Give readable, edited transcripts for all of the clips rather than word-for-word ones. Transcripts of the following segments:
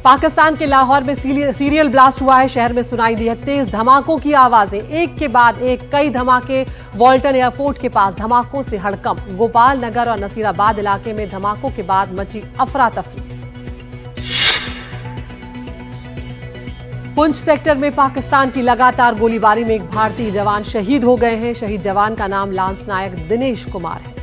पाकिस्तान के लाहौर में serial blast हुआ है। शहर में सुनाई दी है तेज धमाकों की आवाजें, एक के बाद एक कई धमाके। वॉल्टन एयरपोर्ट के पास धमाकों से हड़कंप। गोपाल नगर और नसीराबाद इलाके में धमाकों के बाद मची अफरा तफरी। पुंछ सेक्टर में पाकिस्तान की लगातार गोलीबारी में एक भारतीय जवान शहीद हो गए हैं। शहीद जवान का नाम लांस नायक दिनेश कुमार है।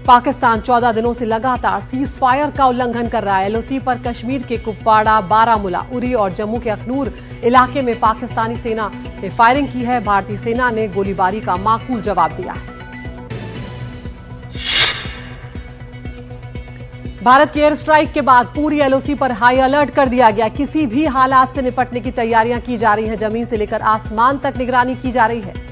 पाकिस्तान 14 दिनों से लगातार सीज फायर का उल्लंघन कर रहा है। एलओसी पर कश्मीर के कुपवाड़ा, बारामूला, उरी और जम्मू के अखनूर इलाके में पाकिस्तानी सेना ने फायरिंग की है। भारतीय सेना ने गोलीबारी का माकूल जवाब दिया है। भारत के एयर स्ट्राइक के बाद पूरी एलओसी पर हाई अलर्ट कर दिया गया। किसी भी हालात से निपटने की तैयारियां की जा रही हैं। जमीन से लेकर आसमान तक निगरानी की जा रही है।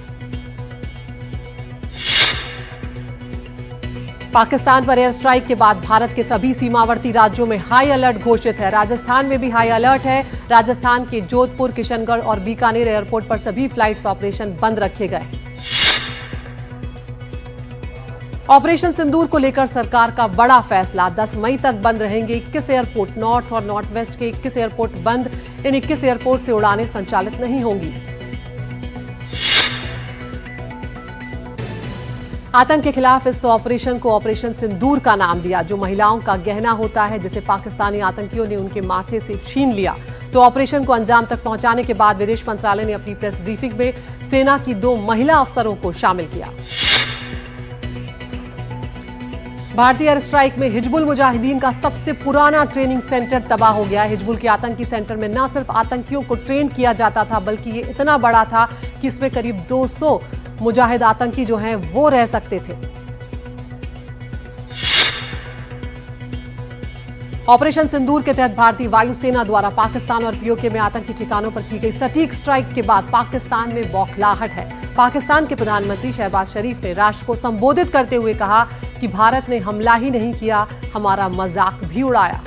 पाकिस्तान पर एयर स्ट्राइक के बाद भारत के सभी सीमावर्ती राज्यों में हाई अलर्ट घोषित है। राजस्थान में भी हाई अलर्ट है। राजस्थान के जोधपुर, किशनगढ़ और बीकानेर एयरपोर्ट पर सभी फ्लाइट्स ऑपरेशन बंद रखे गए। ऑपरेशन सिंदूर को लेकर सरकार का बड़ा फैसला। 10 मई तक बंद रहेंगे 21 एयरपोर्ट। नॉर्थ और नॉर्थ वेस्ट के 21 एयरपोर्ट बंद। इन 21 एयरपोर्ट से उड़ानें संचालित नहीं होंगी। आतंक के खिलाफ इस ऑपरेशन को ऑपरेशन सिंदूर का नाम दिया। जो महिलाओं का गहना होता है जिसे पाकिस्तानी आतंकियों ने उनके माथे से छीन लिया, तो ऑपरेशन को अंजाम तक पहुंचाने के बाद विदेश मंत्रालय ने अपनी प्रेस ब्रीफिंग में सेना की 2 महिला अफसरों को शामिल किया। भारतीय एयर स्ट्राइक में हिजबुल मुजाहिदीन का सबसे पुराना ट्रेनिंग सेंटर तबाह हो गया। हिजबुल के आतंकी सेंटर में न सिर्फ आतंकियों को ट्रेन किया जाता था, बल्कि ये इतना बड़ा था कि इसमें करीब 200 मुजाहिद आतंकी जो हैं वो रह सकते थे। ऑपरेशन सिंदूर के तहत भारतीय वायुसेना द्वारा पाकिस्तान और पीओके में आतंकी ठिकानों पर की गई सटीक स्ट्राइक के बाद पाकिस्तान में बौखलाहट है। पाकिस्तान के प्रधानमंत्री शहबाज शरीफ ने राष्ट्र को संबोधित करते हुए कहा कि भारत ने हमला ही नहीं किया, हमारा मजाक भी उड़ाया।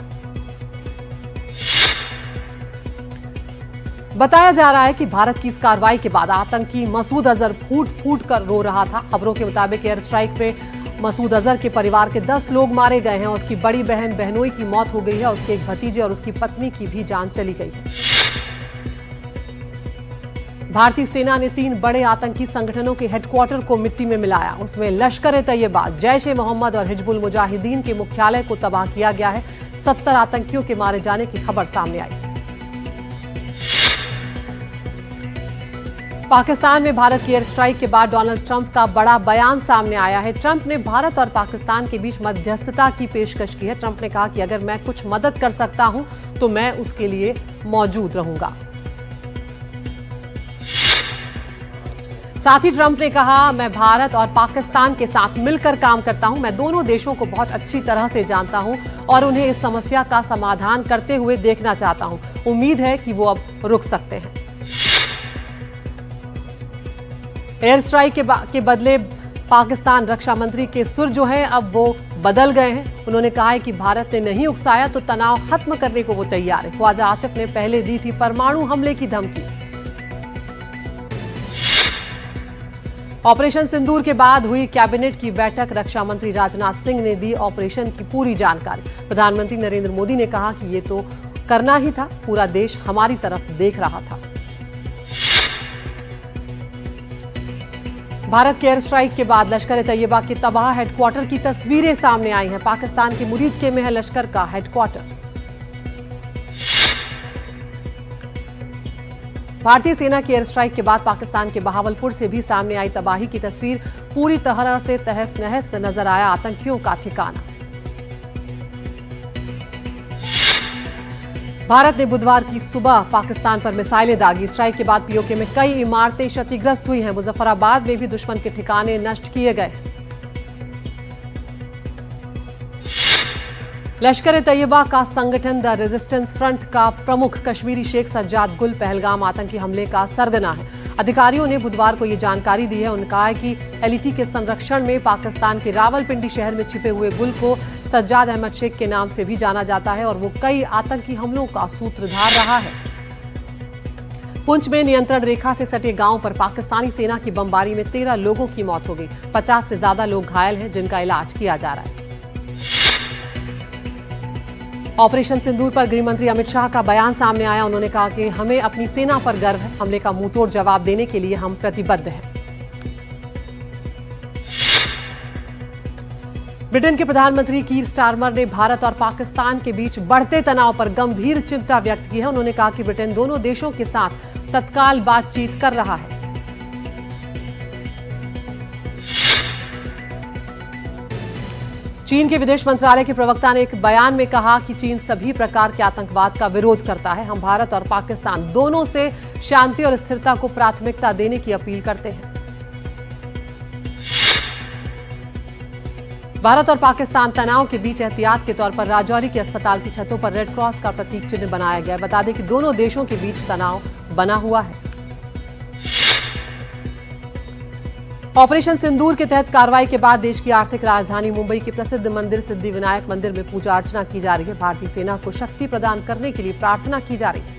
बताया जा रहा है कि भारत की इस कार्रवाई के बाद आतंकी मसूद अजहर फूट फूट कर रो रहा था। खबरों के मुताबिक एयर स्ट्राइक में मसूद अजहर के परिवार के 10 लोग मारे गए हैं। उसकी बड़ी बहन बहनोई की मौत हो गई है। उसके एक भतीजे और उसकी पत्नी की भी जान चली गई है। भारतीय सेना ने 3 बड़े आतंकी संगठनों के हेडक्वार्टर को मिट्टी में मिलाया। उसमें लश्कर-ए-तैयबा, जैश-ए-मोहम्मद और हिजबुल मुजाहिदीन के मुख्यालय को तबाह किया गया है। 70 आतंकियों के मारे जाने की खबर सामने आई। पाकिस्तान में भारत की एयर स्ट्राइक के बाद डोनाल्ड ट्रंप का बड़ा बयान सामने आया है। ट्रंप ने भारत और पाकिस्तान के बीच मध्यस्थता की पेशकश की है। ट्रंप ने कहा कि अगर मैं कुछ मदद कर सकता हूं तो मैं उसके लिए मौजूद रहूंगा। साथ ही ट्रंप ने कहा, मैं भारत और पाकिस्तान के साथ मिलकर काम करता हूं। मैं दोनों देशों को बहुत अच्छी तरह से जानता हूं और उन्हें इस समस्या का समाधान करते हुए देखना चाहता हूं। उम्मीद है कि वो अब रुक सकते हैं। एयर स्ट्राइक के बदले पाकिस्तान रक्षा मंत्री के सुर जो हैं अब वो बदल गए हैं। उन्होंने कहा है कि भारत ने नहीं उकसाया तो तनाव खत्म करने को वो तैयार है। ख्वाजा आसिफ ने पहले दी थी परमाणु हमले की धमकी। ऑपरेशन सिंदूर के बाद हुई कैबिनेट की बैठक। रक्षा मंत्री राजनाथ सिंह ने दी ऑपरेशन की पूरी जानकारी। प्रधानमंत्री नरेंद्र मोदी ने कहा कि ये तो करना ही था, पूरा देश हमारी तरफ देख रहा था। भारत के एयर स्ट्राइक के बाद लश्कर-ए-तैयबा के तबाह हेडक्वार्टर की तस्वीरें सामने आई हैं। पाकिस्तान के मुरीदके में है लश्कर का हेडक्वार्टर। भारतीय सेना की एयर स्ट्राइक के बाद पाकिस्तान के बहावलपुर से भी सामने आई तबाही की तस्वीर। पूरी तरह से तहस नहस नजर आया आतंकियों का ठिकाना। भारत ने बुधवार की सुबह पाकिस्तान पर मिसाइलें दागी। स्ट्राइक के बाद पीओके में कई इमारतें क्षतिग्रस्त हुई हैं। मुजफ्फराबाद में भी दुश्मन के ठिकाने नष्ट किए गए। लश्कर-ए-तैयबा का संगठन द रेजिस्टेंस फ्रंट का प्रमुख कश्मीरी शेख सज्जाद गुल पहलगाम आतंकी हमले का सरगना है। अधिकारियों ने बुधवार को ये जानकारी दी है। उन्होंने कहा है कि एलईटी के संरक्षण में पाकिस्तान के रावलपिंडी शहर में छिपे हुए गुल को सज्जाद अहमद शेख के नाम से भी जाना जाता है और वो कई आतंकी हमलों का सूत्रधार रहा है। पुंछ में नियंत्रण रेखा से सटे गांव पर पाकिस्तानी सेना की बमबारी में 13 लोगों की मौत हो गई। 50 से ज्यादा लोग घायल हैं जिनका इलाज किया जा रहा है। ऑपरेशन सिंदूर पर गृह मंत्री अमित शाह का बयान सामने आया। उन्होंने कहा कि हमें अपनी सेना पर गर्व है, हमले का मुंहतोड़ जवाब देने के लिए हम प्रतिबद्ध हैं। ब्रिटेन के प्रधानमंत्री कीर स्टारमर ने भारत और पाकिस्तान के बीच बढ़ते तनाव पर गंभीर चिंता व्यक्त की है। उन्होंने कहा कि ब्रिटेन दोनों देशों के साथ तत्काल बातचीत कर रहा है। चीन के विदेश मंत्रालय के प्रवक्ता ने एक बयान में कहा कि चीन सभी प्रकार के आतंकवाद का विरोध करता है। हम भारत और पाकिस्तान दोनों से शांति और स्थिरता को प्राथमिकता देने की अपील करते हैं। भारत और पाकिस्तान तनाव के बीच एहतियात के तौर पर राजौरी के अस्पताल की छतों पर रेड क्रॉस का प्रतीक चिन्ह बनाया गया है। बता दें कि दोनों देशों के बीच तनाव बना हुआ है। ऑपरेशन सिंदूर के तहत कार्रवाई के बाद देश की आर्थिक राजधानी मुंबई के प्रसिद्ध मंदिर सिद्धि विनायक मंदिर में पूजा अर्चना की जा रही है। भारतीय सेना को शक्ति प्रदान करने के लिए प्रार्थना की जा रही है।